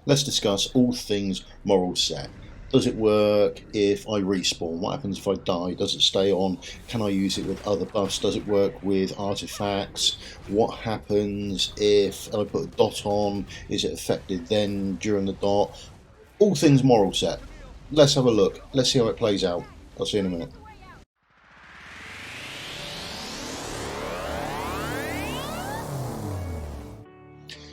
let's discuss all things moral set. Does it work if I respawn? What happens if I die? Does it stay on? Can I use it with other buffs? Does it work with artifacts? What happens if I put a dot on? Is it affected then during the dot? All things moral set. Let's have a look. Let's see how it plays out. I'll see you in a minute.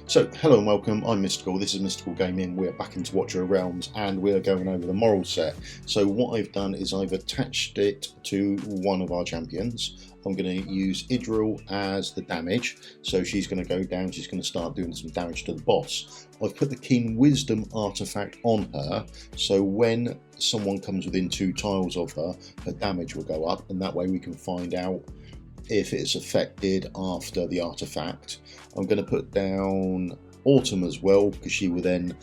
So, hello and welcome, I'm Mystical, this is Mystical Gaming, we're back into Watcher of Realms and we're going over the moral set. So what I've done is I've attached it to one of our champions. I'm going to use Idril as the damage, so she's going to go down, she's going to start doing some damage to the boss. I've put the Keen Wisdom artifact on her, so when someone comes within 2 tiles of her, her damage will go up, and that way we can find out if it's affected after the artifact. I'm going to put down Autumn as well, because she will then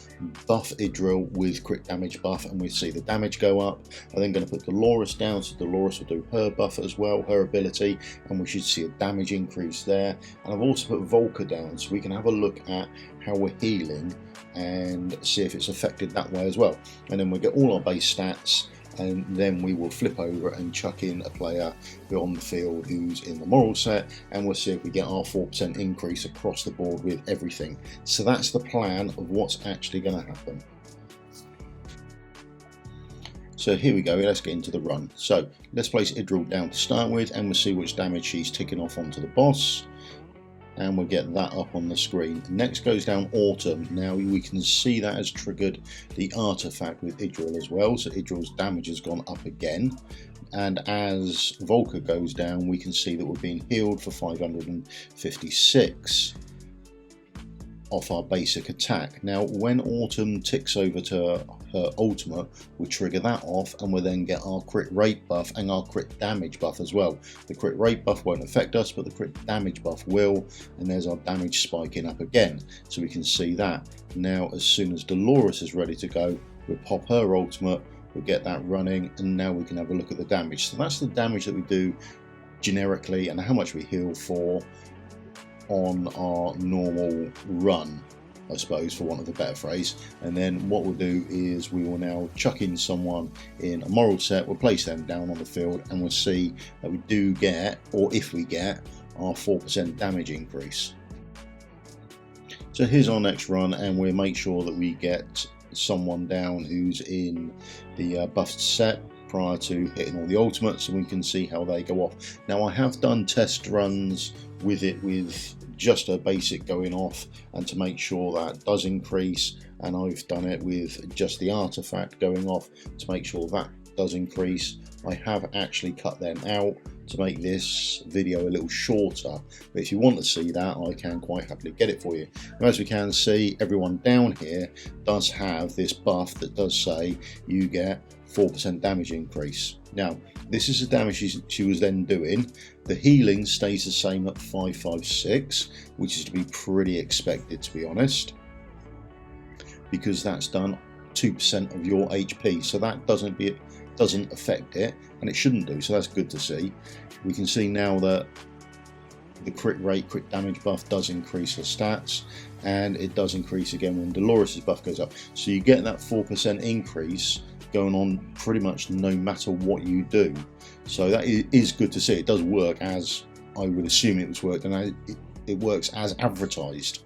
buff Idril with crit damage buff and we see the damage go up. I'm then going to put Dolores down, so Dolores will do her buff as well, her ability, and we should see a damage increase there. And I've also put Volker down so we can have a look at how we're healing and see if it's affected that way as well. And then we'll get all our base stats, and then we will flip over and chuck in a player on the field who's in the moral set, and we'll see if we get our 4% increase across the board with everything. So that's the plan of what's actually going to happen. So here we go, let's get into the run. So let's place Idril down to start with, and we'll see which damage she's ticking off onto the boss. And we'll get that up on the screen. Next goes down Autumn. Now we can see that has triggered the artifact with Idril as well, so Idril's damage has gone up again. And as Volker goes down, we can see that we're being healed for 556 off our basic attack. Now when Autumn ticks over to her ultimate, we trigger that off and we'll then get our crit rate buff and our crit damage buff as well. The crit rate buff won't affect us, but the crit damage buff will, and there's our damage spiking up again, so we can see that. Now as soon as Dolores is ready to go, we'll pop her ultimate, we'll get that running, and now we can have a look at the damage. So that's the damage that we do generically and how much we heal for on our normal run, I suppose, for want of a better phrase. And then what we'll do is we will now chuck in someone in a moral set, we'll place them down on the field, and we'll see that we do get, or if we get, our 4% damage increase. So here's our next run, and we'll make sure that we get someone down who's in the buffed set prior to hitting all the ultimates, and we can see how they go off. Now I have done test runs with it with just a basic going off, and to make sure that does increase, and I've done it with just the artifact going off to make sure that does increase. I have actually cut them out to make this video a little shorter, but if you want to see that, I can quite happily get it for you. Now, as we can see, everyone down here does have this buff that does say you get 4% damage increase. Now this is the damage she was then doing. The healing stays the same at 556, which is to be pretty expected, to be honest, because that's done 2% of your HP, so that doesn't affect it, and it shouldn't do, so that's good to see. We can see now that the crit rate, crit damage buff does increase her stats, and it does increase again when Dolores' buff goes up, so you get that 4% increase going on pretty much no matter what you do. So that is good to see. It does work as I would assume it was worked, and it works as advertised.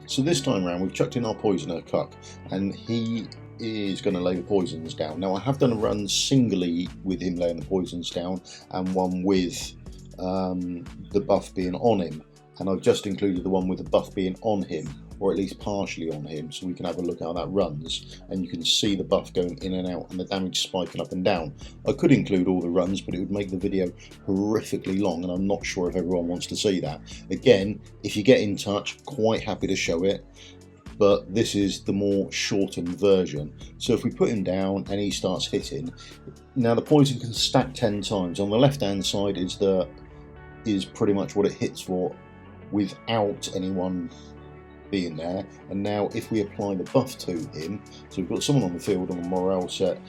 So this time around we've chucked in our poisoner Cuck, and he is going to lay the poisons down. Now I have done a run singly with him laying the poisons down, and one with the buff being on him, and I've just included the one with the buff being on him, or at least partially on him, so we can have a look how that runs, and you can see the buff going in and out and the damage spiking up and down. I could include all the runs, but it would make the video horrifically long, and I'm not sure if everyone wants to see that. Again, if you get in touch, quite happy to show it, but this is the more shortened version. So if we put him down and he starts hitting, now the poison can stack 10 times. On the left hand side is pretty much what it hits for without anyone being there. And now if we apply the buff to him, so we've got someone on the field on a moral set,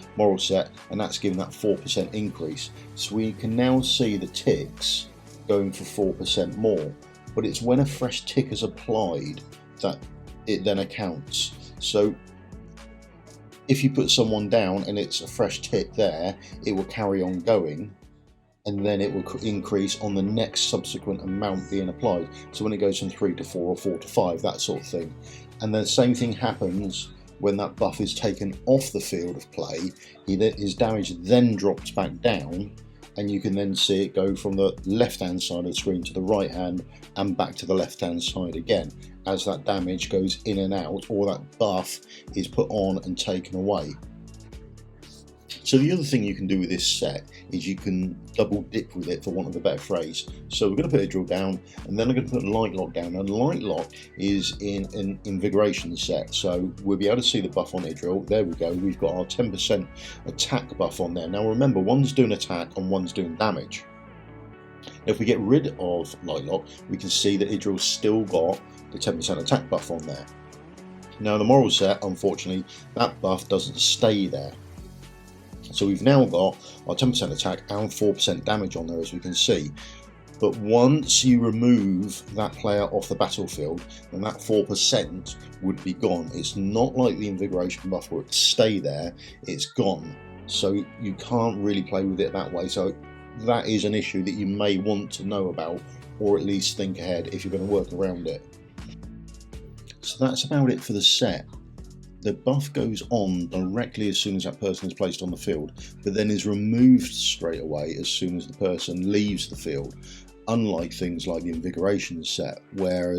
and that's giving that 4% increase. So we can now see the ticks going for 4% more. but it's when a fresh tick is applied that it then accounts. So if you put someone down and it's a fresh tick there, it will carry on going, and then it will increase on the next subsequent amount being applied. So when it goes from 3 to 4 or 4 to 5, that sort of thing. And the same thing happens when that buff is taken off the field of play. His damage then drops back down, and you can then see it go from the left hand side of the screen to the right hand and back to the left hand side again, as that damage goes in and out, or that buff is put on and taken away. So the other thing you can do with this set is you can double dip with it, for want of a better phrase. So we're going to put Idril down, and then I'm going to put Light Lock down. And Light Lock is in an invigoration set, so we'll be able to see the buff on Idril. There we go, we've got our 10% attack buff on there. Now remember, one's doing attack and one's doing damage. If we get rid of Light Lock, we can see that Idril's still got the 10% attack buff on there. Now the moral set, unfortunately, that buff doesn't stay there. So we've now got our 10% attack and 4% damage on there, as we can see. But once you remove that player off the battlefield, then that 4% would be gone. It's not like the invigoration buff where it stay there, it's gone. So you can't really play with it that way. So that is an issue that you may want to know about, or at least think ahead if you're going to work around it. So that's about it for the set. The buff goes on directly as soon as that person is placed on the field, but then is removed straight away as soon as the person leaves the field, unlike things like the invigoration set, where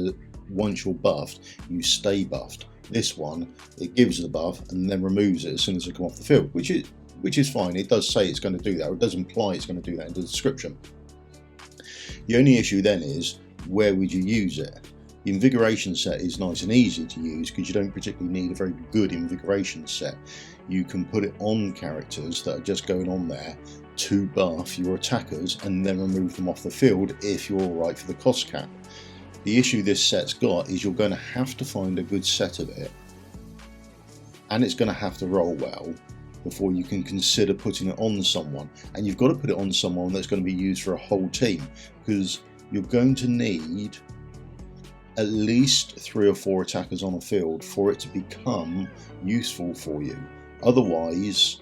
once you're buffed, you stay buffed. This one, it gives the buff and then removes it as soon as they come off the field, which is fine. It does say it's going to do that, or it does imply it's going to do that in the description. The only issue then is, where would you use it? The invigoration set is nice and easy to use because you don't particularly need a very good invigoration set. You can put it on characters that are just going on there to buff your attackers and then remove them off the field if you're alright for the cost cap. The issue this set's got is you're going to have to find a good set of it, and it's going to have to roll well before you can consider putting it on someone. And you've got to put it on someone that's going to be used for a whole team, because you're going to need at least 3 or 4 attackers on a field for it to become useful for you. Otherwise,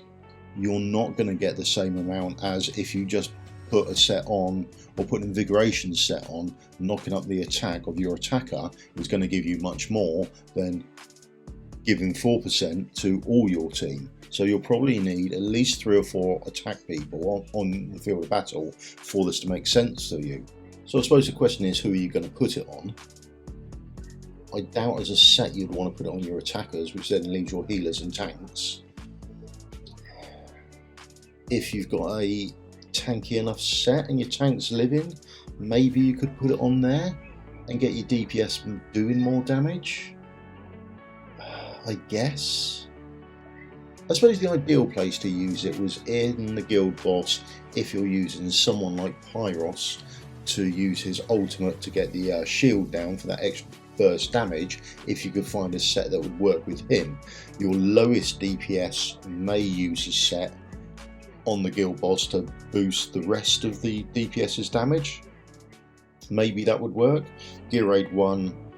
you're not going to get the same amount as if you just put a set on, or put an invigoration set on. Knocking up the attack of your attacker is going to give you much more than giving 4% to all your team. So you'll probably need at least 3 or 4 attack people on the field of battle for this to make sense to you. So I suppose the question is, who are you going to put it on? I doubt as a set you'd want to put it on your attackers, which then leaves your healers and tanks. If you've got a tanky enough set and your tanks living, maybe you could put it on there and get your DPS doing more damage, I guess. I suppose the ideal place to use it was in the guild boss, if you're using someone like Pyros to use his ultimate to get the shield down for that extra burst damage. If you could find a set that would work with him, your lowest DPS may use a set on the guild boss to boost the rest of the DPS's damage. Maybe that would work. Gear Raid 1,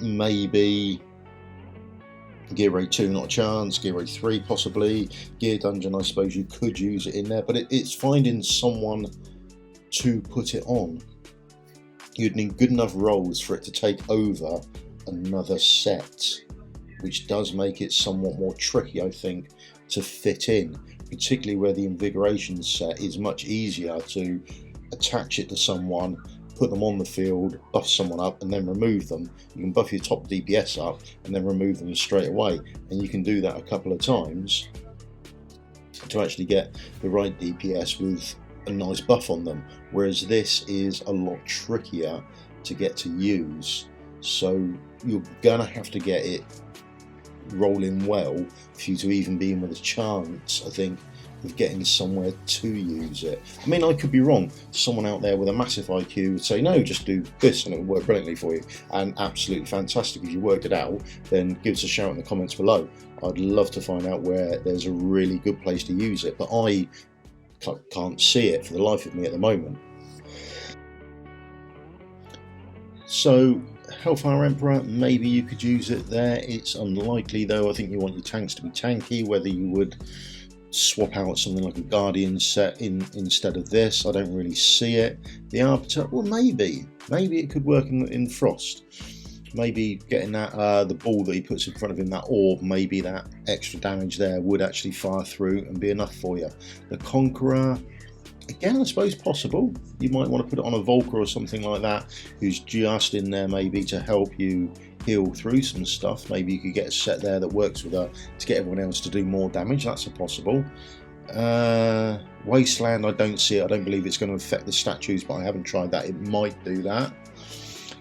maybe. Gear Raid 2, not a chance. Gear Raid 3, possibly. Gear Dungeon, I suppose you could use it in there, but it's finding someone to put it on. You'd need good enough rolls for it to take over another set, which does make it somewhat more tricky, I think, to fit in, particularly where the invigoration set is much easier to attach it to someone, put them on the field, buff someone up, and then remove them. You can buff your top DPS up and then remove them straight away, and you can do that a couple of times to actually get the right DPS with a nice buff on them, whereas this is a lot trickier to get to use. So you're gonna have to get it rolling well for you to even be in with a chance, I think, of getting somewhere to use it. I mean, I could be wrong. Someone out there with a massive IQ would say, no, just do this and it will work brilliantly for you, and absolutely fantastic. If you worked it out, then give us a shout in the comments below. I'd love to find out where there's a really good place to use it, but I can't see it for the life of me at the moment. So Hellfire Emperor, maybe you could use it there. It's unlikely though. I think you want your tanks to be tanky. Whether you would swap out something like a Guardian set instead of this, I don't really see it. The Arbiter, well, maybe it could work in Frost. Maybe getting that the ball that he puts in front of him, that orb, maybe that extra damage there would actually fire through and be enough for you. The Conqueror, again, I suppose possible. You might want to put it on a Volker or something like that, who's just in there maybe to help you heal through some stuff. Maybe you could get a set there that works with her to get everyone else to do more damage. That's a possible. Wasteland, I don't see it. I don't believe it's going to affect the statues, but I haven't tried that. It might do that.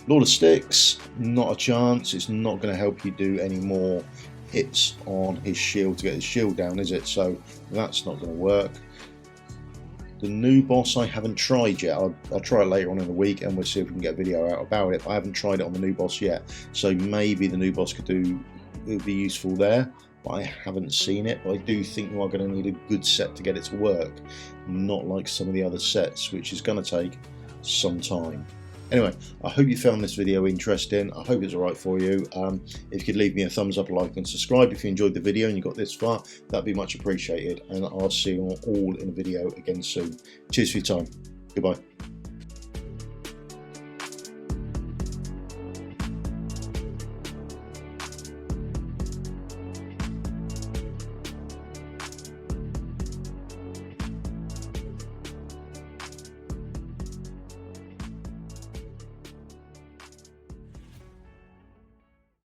Lord of Sticks, not a chance. It's not going to help you do any more hits on his shield to get his shield down, is it? So that's not going to work. The new boss I haven't tried yet. I'll try it later on in the week and we'll see if we can get a video out about it. But I haven't tried it on the new boss yet. So maybe the new boss would be useful there. But I haven't seen it. But I do think you are going to need a good set to get it to work. Not like some of the other sets, which is going to take some time. Anyway, I hope you found this video interesting. I hope it's alright for you. If you could leave me a thumbs up, a like and subscribe if you enjoyed the video and you got this far, that'd be much appreciated. And I'll see you all in a video again soon. Cheers for your time. Goodbye.